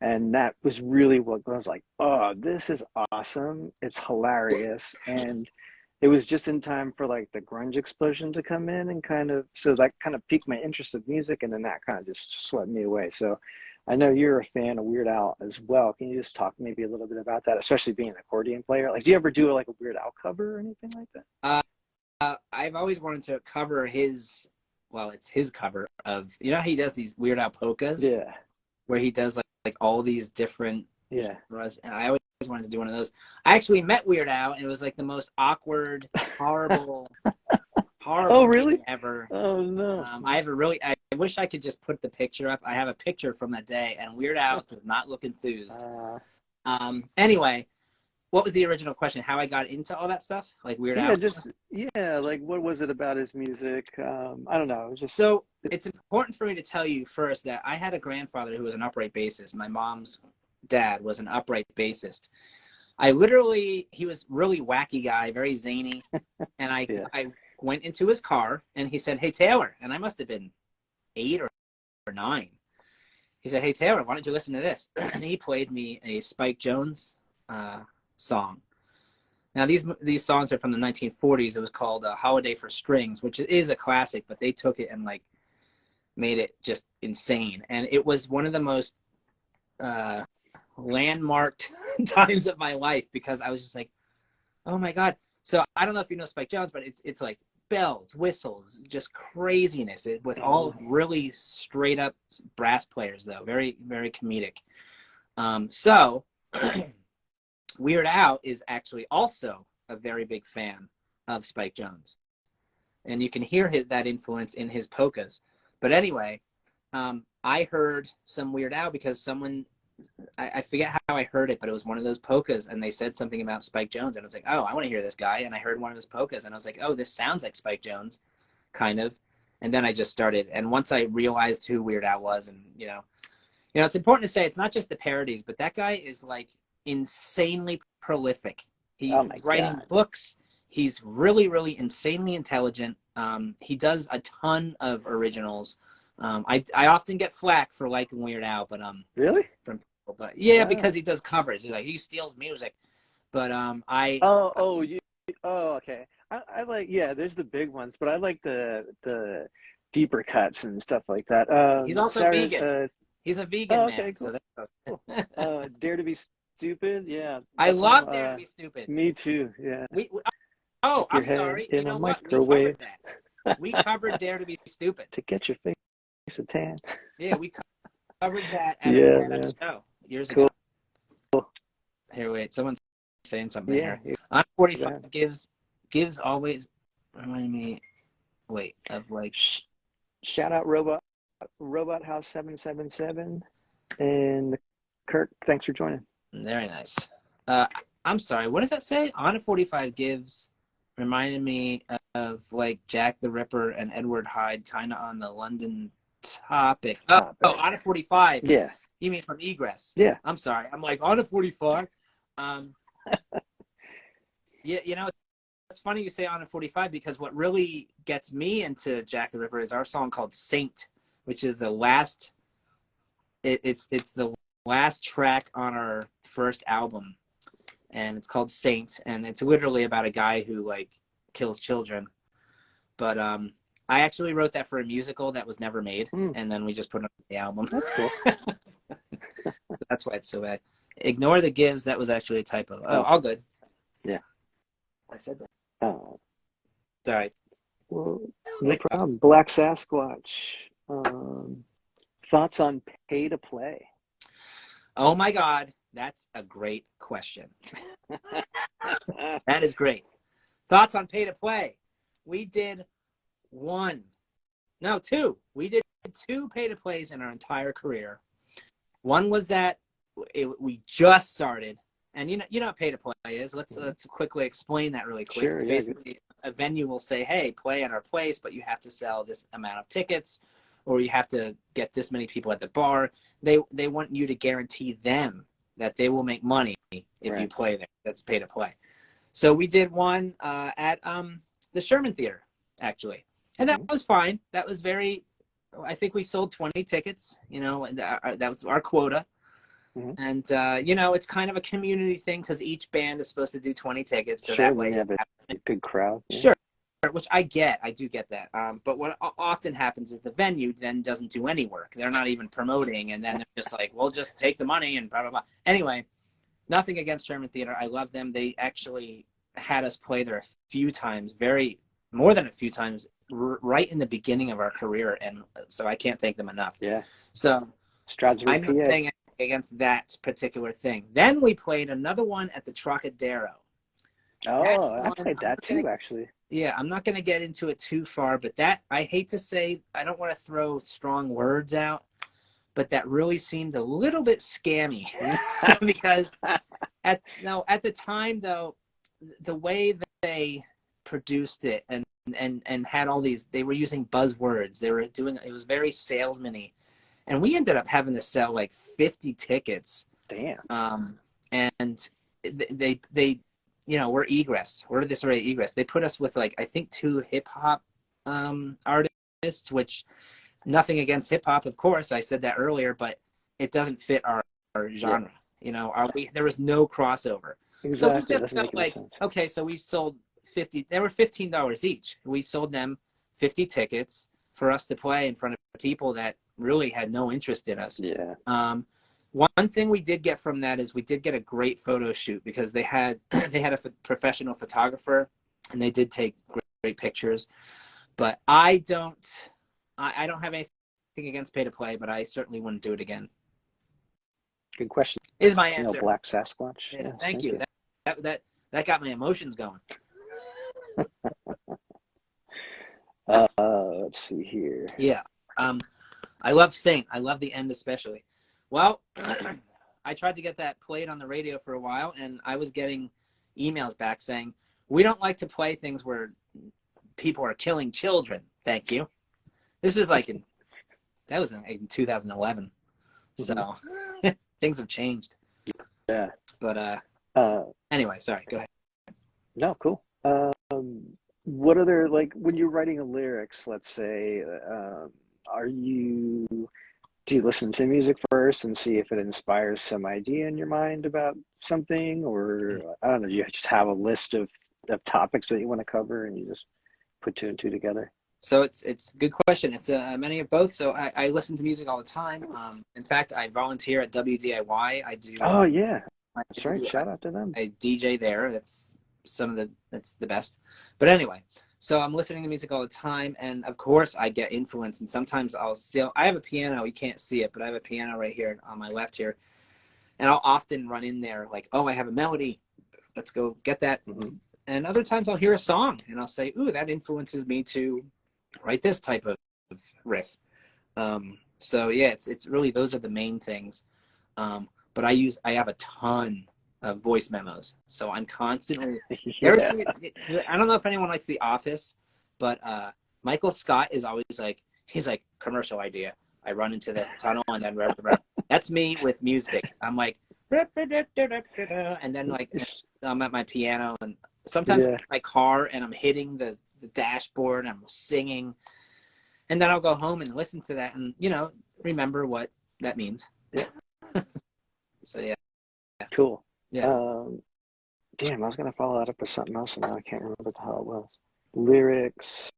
And that was really what I was like, oh, this is awesome. It's hilarious. And it was just in time for like the grunge explosion to come in and so that kind of piqued my interest of music. And then that kind of just swept me away. So I know you're a fan of Weird Al as well. Can you just talk maybe a little bit about that, especially being an accordion player? Like, do you ever do like a Weird Al cover or anything like that? I've always wanted to cover it's his cover of, you know how he does these Weird Al polkas? Yeah. Where he does like all these different genres, and I always wanted to do one of those. I actually met Weird Al, and it was like the most awkward, horrible really? ever. Oh no. I wish I could just put the picture up. I have a picture from that day, and Weird Al does not look enthused. Anyway, what was the original question? How I got into all that stuff, like Weird Al? Like what was it about his music? I don't know. It was just so. It's important for me to tell you first that I had a grandfather who was an upright bassist. My mom's dad was an upright bassist. he was really wacky guy, very zany. And Yeah. I went into his car and he said, "Hey, Taylor." And I must have been 8 or 9. He said, "Hey, Taylor, why don't you listen to this?" And he played me a Spike Jones song. Now, these songs are from the 1940s. It was called Holiday for Strings, which is a classic, but they took it and like made it just insane. And it was one of the most landmarked times of my life because I was just like, oh my God. So I don't know if you know Spike Jones, but it's like bells, whistles, just craziness with all really straight up brass players, though. Very, very comedic. So Weird Al is actually also a very big fan of Spike Jones. And you can hear that influence in his polkas. But anyway, I heard some Weird Al because I forget how I heard it, but it was one of those polkas, and they said something about Spike Jones, and I was like, oh, I want to hear this guy. And I heard one of his polkas, and I was like, oh, this sounds like Spike Jones, kind of. And then I just started. And once I realized who Weird Al was, and it's important to say it's not just the parodies, but that guy is like insanely prolific. He's writing books. He's really, really insanely intelligent. He does a ton of originals. I often get flack for liking Weird Al, but really from people, but yeah, because he does covers. He's like he steals music, but okay. I like there's the big ones, but I like the deeper cuts and stuff like that. He's also vegan. He's a vegan man. Okay, cool. So Cool. Dare to be Stupid, yeah. I love Dare to be Stupid. Me too, yeah. I'm sorry. You know what? We covered that. We covered Dare to be Stupid. To get your face a tan. Yeah, we covered that at a show years ago. Cool. Here, wait. Someone's saying something here. On 45 gives always remind me. Wait, of like. Shout out Robot House 777 and Kirk. Thanks for joining. Very nice. I'm sorry. What does that say? On 45 gives reminded me of like Jack the Ripper and Edward Hyde, kind of on the London topic. Oh, on 45. Yeah. You mean from Egress? Yeah. I'm sorry. I'm like on 45. Yeah, it's funny you say on 45 because what really gets me into Jack the Ripper is our song called Saint, which is the last. It's the last track on our first album, and it's called Saint, and it's literally about a guy who like kills children. But I actually wrote that for a musical that was never made, and then we just put it on the album. That's cool. So that's why it's so bad. Ignore the gives. That was actually a typo. Oh, all good. Yeah, I said that. Oh, sorry. Well, no problem. Black Sasquatch. Thoughts on pay to play? Oh my God, that's a great question. That is great. Thoughts on pay to play? We did two. We did 2 pay to plays in our entire career. One was that we just started, and you know what pay to play is. Let's quickly explain that really quick. Sure, it's basically a venue will say, "Hey, play at our place, but you have to sell this amount of tickets, or you have to get this many people at the bar." They want you to guarantee them that they will make money if you play there. That's pay to play. So we did one at the Sherman Theater actually, and that was fine. That was I think we sold 20 tickets. That was our quota. And it's kind of a community thing because each band is supposed to do 20 tickets. So that way, you have a good crowd. Yeah. Sure, which I do get that. But what often happens is the venue then doesn't do any work. They're not even promoting, and then they're just like, "We'll just take the money and blah blah blah." Anyway, nothing against Sherman Theater. I love them. They actually had us play there a few times, more than a few times, right in the beginning of our career, and so I can't thank them enough. Yeah. So I'm not saying anything against that particular thing. Then we played another one at the Trocadero. Oh, I played that too, actually. Yeah, I'm not going to get into it too far, but I hate to say, I don't want to throw strong words out, but that really seemed a little bit scammy because at the time though, the way that they produced it and had all these, they were using buzzwords. It was very salesman-y. And we ended up having to sell like 50 tickets. Damn. And they we're Egress. We're this already Egress. They put us with like I think 2 hip hop artists, which nothing against hip hop, of course. I said that earlier, but it doesn't fit our genre. There was no crossover. So we Exactly. It just doesn't make felt any like, sense. okay, so we sold 50. They were $15 each. We sold them 50 tickets for us to play in front of people that really had no interest in us. Yeah. One thing we did get from that is we did get a great photo shoot because they had a professional photographer and they did take great pictures. But I don't have anything against pay to play, but I certainly wouldn't do it again. Good question. Is my No answer. Black Sasquatch. Yeah, Yes, thank you. That got my emotions going. Let's see here. Yeah. I love Saint. I love the end especially. Well, I tried to get that played on the radio for a while, and I was getting emails back saying, we don't like to play things where people are killing children. Thank you. This was in 2011. So things have changed. Yeah. But anyway, sorry, go ahead. No, cool. What other, like, when you're writing a lyrics, let's say, do you listen to music first and see if it inspires some idea in your mind about something? Or, I don't know, you just have a list of topics that you want to cover and you just put 2 and 2 together? So it's a good question. It's many of both. So I listen to music all the time. In fact, I volunteer at WDIY. I do. Oh, yeah. That's right. Shout out to them. I DJ there. That's the best. But anyway, so I'm listening to music all the time, and of course I get influence. And sometimes I have a piano. You can't see it, but I have a piano right here on my left here, and I'll often run in there like, oh, I have a melody. Let's go get that. And other times I'll hear a song, and I'll say, ooh, that influences me to write this type of riff. So yeah, it's really those are the main things. But I have a ton of voice memos, so I'm constantly. Yeah. I don't know if anyone likes The Office, but Michael Scott is always like, he's like, commercial idea. I run into the tunnel and then that's me with music. I'm like, and then like I'm at my piano, and sometimes I'm in my car and I'm hitting the dashboard and I'm singing, and then I'll go home and listen to that and remember what that means. Yeah. So yeah. Cool. Yeah. Damn, I was gonna follow that up with something else and now I can't remember what the hell it was. Lyrics.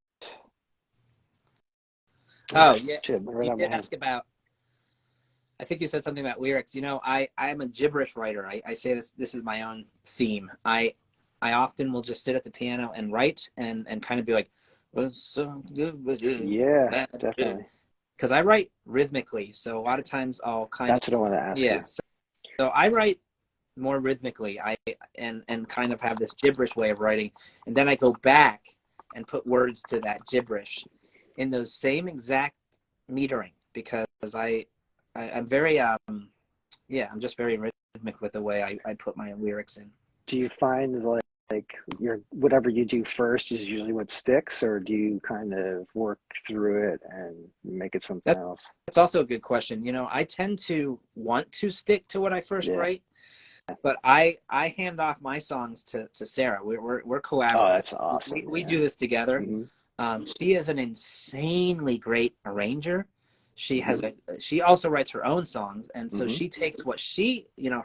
Oh yeah. Shit, You did ask about. I think you said something about lyrics. I'm a gibberish writer. I say this is my own theme. I often will just sit at the piano and write and kind of be like, yeah, definitely. Because I write rhythmically, so a lot of times I'll That's what I want to ask you. So I write more rhythmically. And kind of have this gibberish way of writing, and then I go back and put words to that gibberish in those same exact metering, because I'm very I'm just very rhythmic with the way I put my lyrics in. Do you find like whatever you do first is usually what sticks, or do you kind of work through it and make it something else? That's also a good question. I tend to want to stick to what I first write, but I hand off my songs to Sarah. We're collaborative. Oh, that's awesome. We do this together. She is an insanely great arranger. She also writes her own songs, and so she takes what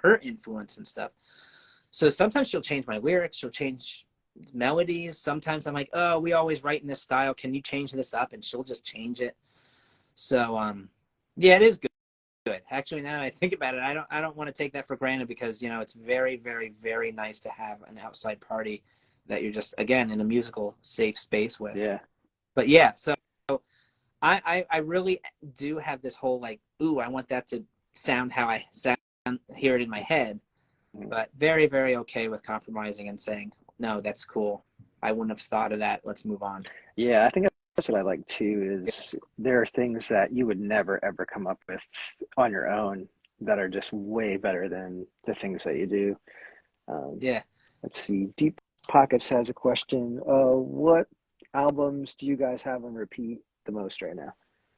her influence and stuff. So sometimes she'll change my lyrics, she'll change melodies. Sometimes I'm like, oh, we always write in this style. Can you change this up? And she'll just change it. So it is good. Actually, now that I think about it, I don't want to take that for granted, because it's very, very, very nice to have an outside party that you're just, again, in a musical safe space with. Yeah. But yeah, so I really do have this whole like, ooh, I want that to sound how I hear it in my head, but very, very okay with compromising and saying, no, that's cool. I wouldn't have thought of that. Let's move on. Yeah, I think that's what I like too, is there are things that you would never, ever come up with on your own that are just way better than the things that you do. Let's see. Deep Pockets has a question. What albums do you guys have on repeat the most right now?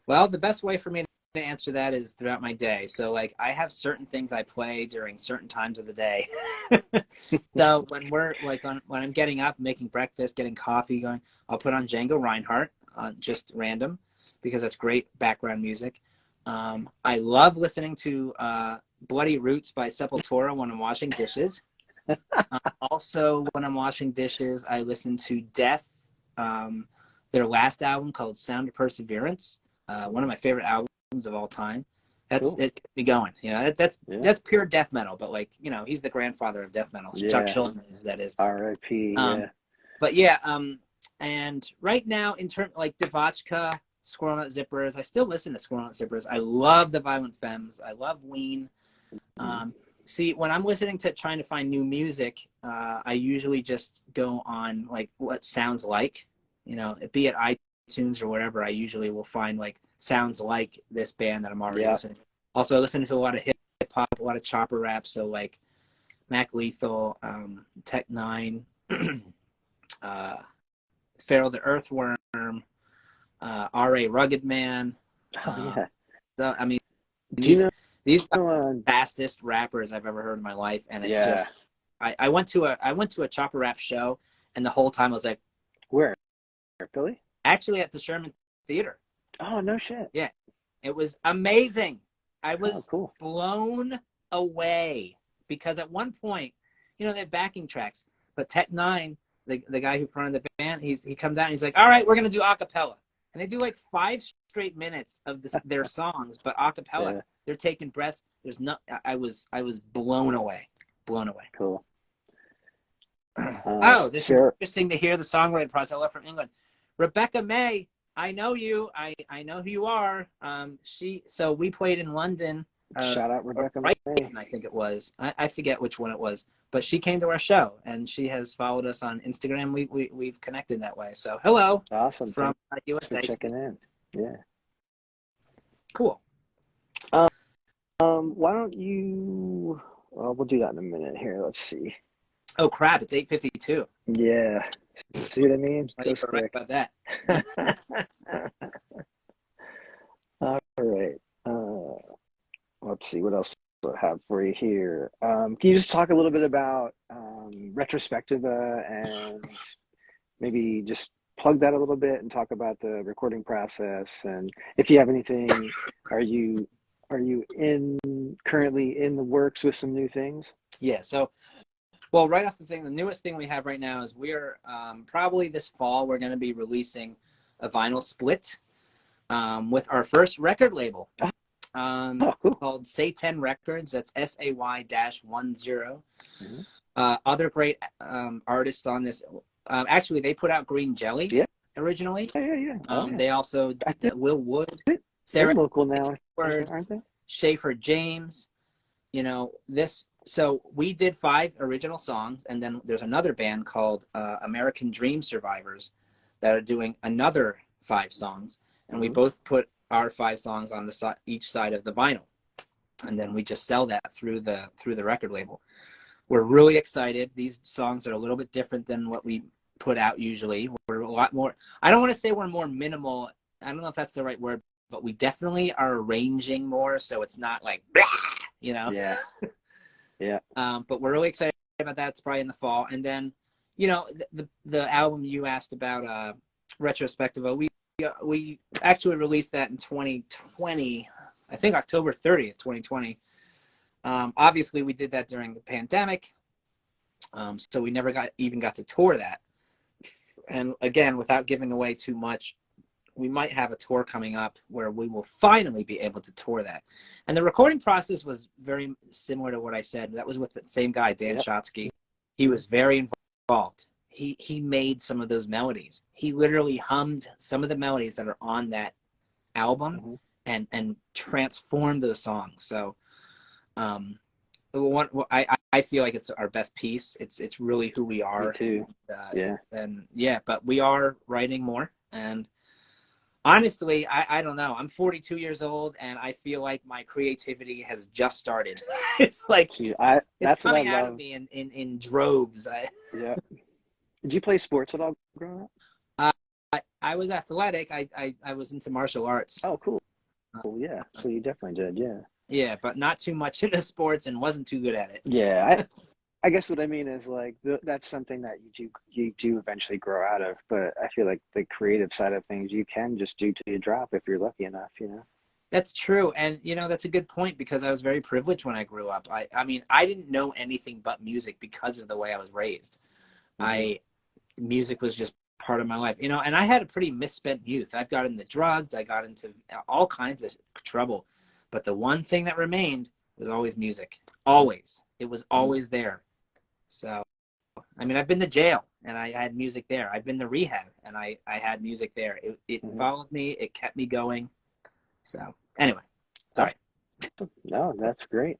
Well, the best way for me answer that is throughout my day. So like I have certain things I play during certain times of the day. So when we're like when I'm getting up, making breakfast, getting coffee going, I'll put on Django Reinhardt, just random, because that's great background music. I love listening to Bloody Roots by Sepultura when I'm washing dishes. Also, when I'm washing dishes, I listen to Death, their last album called Sound of Perseverance, one of my favorite albums of all time. That's Cool. it gets me going. You know, that's pure death metal, but like, you know, he's the grandfather of death metal. Chuck Schuldiner is, that is. R.I.P. Yeah. But yeah, and right now in terms like Devotchka, Squirrel Nut Zippers, I still listen to Squirrel Nut Zippers. I love the Violent Femmes. I love Ween. See, when I'm listening to trying to find new music, I usually just go on like what sounds like, you know, be it iTunes or whatever. I usually will find like sounds like this band that I'm already listening to. Also, I listen to a lot of hip hop, a lot of chopper rap. So like Mac Lethal, Tech Nine, Pharaoh the Earthworm, R.A. Rugged Man. So I mean, these are the fastest rappers I've ever heard in my life, and it's just I went to a chopper rap show, and the whole time I was like, where? Philly? Actually, at the Sherman Theater. Oh, no shit. Yeah, it was amazing. I was blown away because at one point, you know, they have backing tracks, but Tech Nine, the guy who fronted the band, he comes out and he's like, all right, we're gonna do a cappella, and they do like 5 straight minutes of their songs, but a cappella. Yeah. They're taking breaths. There's no. I was blown away. Cool. This is interesting to hear the songwriting process. I love from England. Rebecca May, I know you. I know who you are. So we played in London. Shout out Rebecca May. I think it was. I forget which one it was, but she came to our show and she has followed us on Instagram. We've connected that way. So hello. Awesome. From USA. Thanks for checking in. Yeah. Cool. Why don't you? Well, we'll do that in a minute. Here, let's see. Oh crap! It's 8:52. Yeah. See what I mean? You're correct about that. All right. Let's see what else I have for you here. Can you just talk a little bit about Retrospectiva and maybe just plug that a little bit and talk about the recording process, and if you have anything, are you currently in the works with some new things? Yeah, so well, right off the thing, the newest thing we have right now is we're probably this fall we're going to be releasing a vinyl split with our first record label called Say 10 Records. That's SAY-10. Other great artists on this. Actually, they put out Green Jelly originally. Yeah. They also Will Wood, Sarah local now, aren't they? Schaefer James. You know this. So we did 5 original songs, and then there's another band called American Dream Survivors that are doing another 5 songs, and we both put our 5 songs on the each side of the vinyl, and then we just sell that through the record label. We're really excited. These songs are a little bit different than what we put out usually. We're a lot more. I don't want to say we're more minimal. I don't know if that's the right word, but we definitely are arranging more, so it's not like, you know. Yeah. But we're really excited about that. It's probably in the fall. And then, you know, the album you asked about, Retrospectiva, we actually released that in 2020, I think October 30th, 2020. Obviously, we did that during the pandemic, so we never got to tour that. And again, without giving away too much, we might have a tour coming up where we will finally be able to tour that. And the recording process was very similar to what I said. That was with the same guy, Dan Shotsky. He was very involved. He made some of those melodies. He literally hummed some of the melodies that are on that album and transformed those songs. So I feel like it's our best piece. It's really who we are. Me too. But we are writing more, and honestly, I don't know. I'm 42 years old, and I feel like my creativity has just started. It's like it's coming out of me in droves. Did you play sports at all growing up? I was athletic. I was into martial arts. Oh, cool. Yeah, so you definitely did, yeah. Yeah, but not too much into sports and wasn't too good at it. Yeah, I guess what I mean is like that's something that you do eventually grow out of, but I feel like the creative side of things you can just do till you drop if you're lucky enough, you know. That's true. And, that's a good point because I was very privileged when I grew up. I mean, I didn't know anything but music because of the way I was raised. Mm-hmm. Music was just part of my life, and I had a pretty misspent youth. I've got into drugs. I got into all kinds of trouble. But the one thing that remained was always music. Always. It was Mm-hmm. always there. So, I mean, I've been to jail and I had music there. I've been to rehab and I had music there. It Mm-hmm. followed me. It kept me going. So, anyway, sorry. Awesome. No, that's great.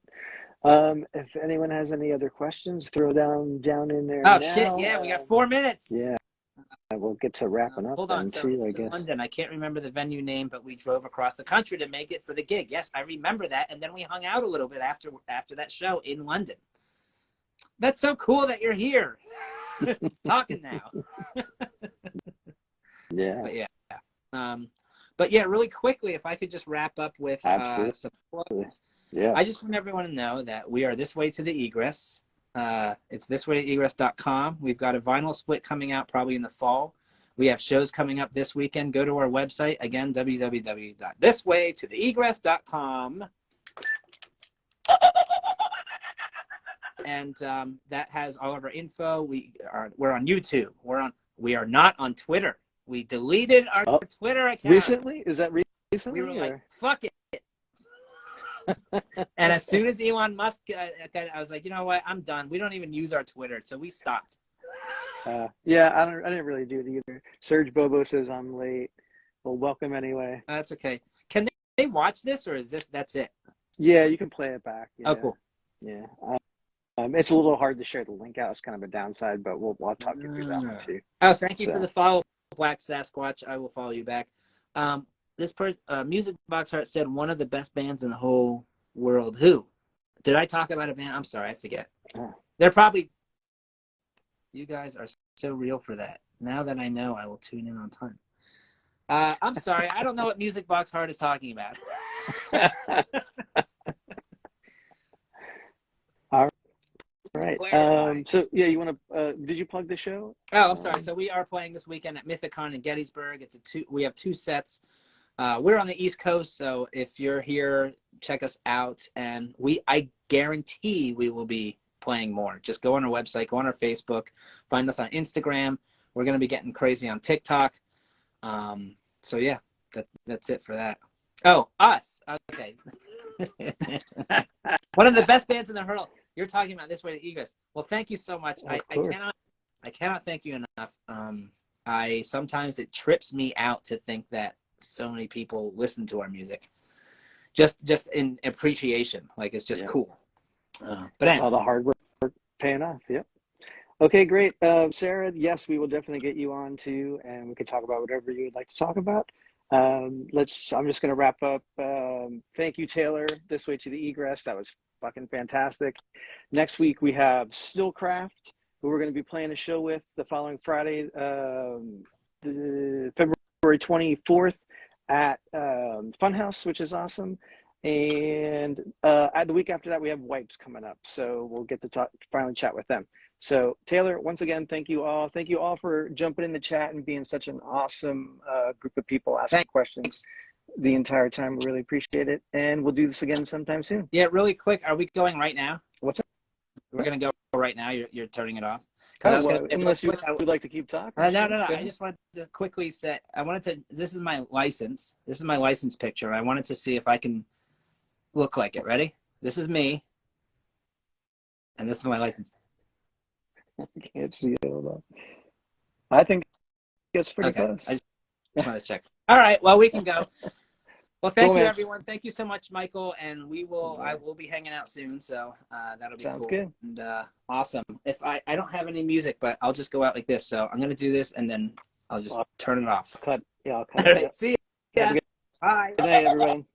If anyone has any other questions, throw down in there Oh, shit. now. Yeah, we got 4 minutes. Yeah, we'll get to wrapping up Hold on. then So too, I it was guess. London. I can't remember the venue name, but we drove across the country to make it for the gig. Yes, I remember that. And then we hung out a little bit after that show in London. That's so cool that you're here talking now. Yeah, But yeah. But yeah, really quickly, if I could just wrap up with absolutely. some plugs. Yeah. I just want everyone to know that we are This Way to the Egress. It's thiswaytoegress.com. We've got a vinyl split coming out probably in the fall. We have shows coming up this weekend. Go to our website, again, www.thiswaytotheegress.com. And that has all of our info. We're on YouTube. We are not on Twitter. We deleted our Twitter account. Recently? Is that recently? We were like, fuck it. And as soon as Elon Musk, I was like, you know what? I'm done. We don't even use our Twitter. So we stopped. Yeah, I didn't really do it either. Serge Bobo says I'm late. Well, welcome anyway. That's okay. Can they watch this or that's it? Yeah, you can play it back. Yeah. Oh, cool. Yeah. It's a little hard to share the link out. It's kind of a downside, but I'll talk you through that one too. Oh, thank you for the follow, Black Sasquatch. I will follow you back. This Music Box Heart said one of the best bands in the whole world. Who? Did I talk about a band? I'm sorry, I forget. They're probably. You guys are so real for that. Now that I know, I will tune in on time. I'm sorry, I don't know what Music Box Heart is talking about. All right. So yeah, you want to? Did you plug the show? Oh, I'm sorry. So we are playing this weekend at Mythicon in Gettysburg. We have 2 sets. We're on the East Coast, so if you're here, check us out. And I guarantee we will be playing more. Just go on our website, go on our Facebook, find us on Instagram. We're going to be getting crazy on TikTok. So yeah, that's it for that. Oh, us. Okay. One of the best bands in the world. You're talking about This Way to Egress. Well, thank you so much. I cannot thank you enough. Sometimes it trips me out to think that so many people listen to our music. Just in appreciation. Like it's just cool. But anyway. All the hard work paying off. Yep. Okay, great. Sarah, yes, we will definitely get you on too, and we can talk about whatever you would like to talk about. I'm just going to wrap up. Thank you, Taylor. This Way to the Egress. That was fucking fantastic. Next week we have Stillcraft, who we're going to be playing a show with the following Friday, February 24th at Funhouse, which is awesome. And the week after that, we have Wipes coming up. So we'll get to finally chat with them. So Taylor, once again, thank you all. Thank you all for jumping in the chat and being such an awesome group of people asking questions the entire time. We really appreciate it. And we'll do this again sometime soon. Yeah, really quick. Are we going right now? What's up? We're going to go right now. You're turning it off. Unless you would like to keep talking. No. I just wanted to quickly say, this is my license. This is my license picture. I wanted to see if I can look like it. Ready? This is me. And this is my license. I can't see it. Hold on. I think it's pretty close. I just want to check. All right. Well, we can go. Well, thank you, everyone. Thank you so much, Michael. And I will be hanging out soon. So that'll be Sounds cool. Good. And awesome. If I don't have any music, but I'll just go out like this. So I'm going to do this and then I'll just turn it off. I'll cut All right. See ya. Bye. Bye. Good night, everyone.